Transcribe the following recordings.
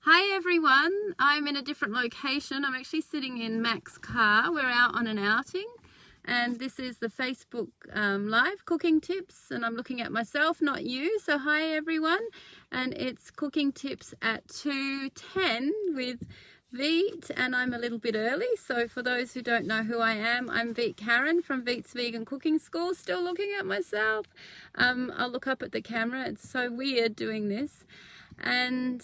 Hi everyone, I'm in a different location. I'm actually sitting in Mac's car. We're out on an outing and this is the Facebook live cooking tips, and I'm looking at myself, not you. So hi everyone, and it's cooking tips at 2:10 with Veet, and I'm a little bit early. So for those who don't know who I am, I'm Veet Karen from Veet's Vegan Cooking School. Still looking at myself. I'll look up at the camera. It's so weird doing this. And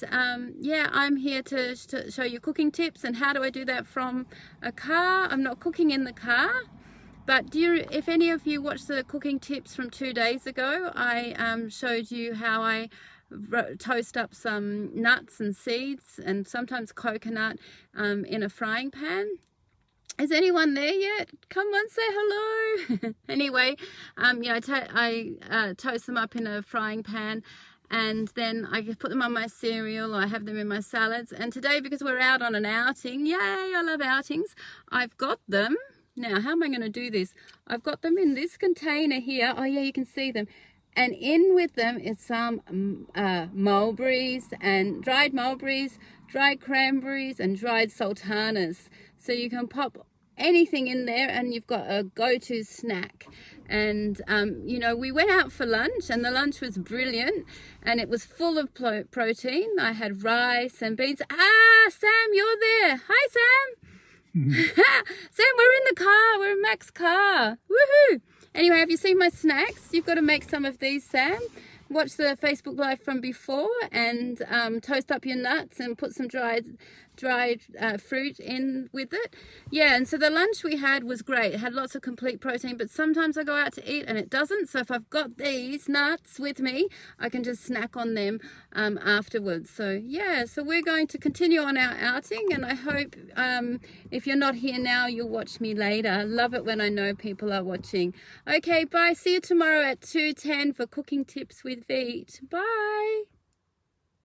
yeah, I'm here to show you cooking tips. And how do I do that from a car? I'm not cooking in the car, but if any of you watched the cooking tips from 2 days ago, I showed you how I toast up some nuts and seeds and sometimes coconut in a frying pan. Is anyone there yet? Come on, say hello. Anyway, I toast them up in a frying pan, and then I put them on my cereal. I have them in my salads. And today, because we're out on an outing, yay, I love outings, I've got them. Now, how am I going to do this? I've got them in this container here. Oh yeah, you can see them. And in with them is some mulberries, and dried mulberries, dried cranberries, and dried sultanas. So you can pop anything in there and you've got a go-to snack. And you know, we went out for lunch and the lunch was brilliant and it was full of protein. I had rice and beans. Sam, you're there. Hi Sam. Sam, we're in the car. We're in Mac's car. Woohoo! Anyway, have you seen my snacks? You've got to make some of these, Sam. Watch the Facebook Live from before and toast up your nuts and put some dried fruit in with it. Yeah, and so the lunch we had was great. It had lots of complete protein, but sometimes I go out to eat and it doesn't. So if I've got these nuts with me, I can just snack on them afterwards. So yeah, so we're going to continue on our outing, and I hope if you're not here now, you'll watch me later. I love it when I know people are watching. Okay, bye. See you tomorrow at 2:10 for cooking tips with Veet. Bye.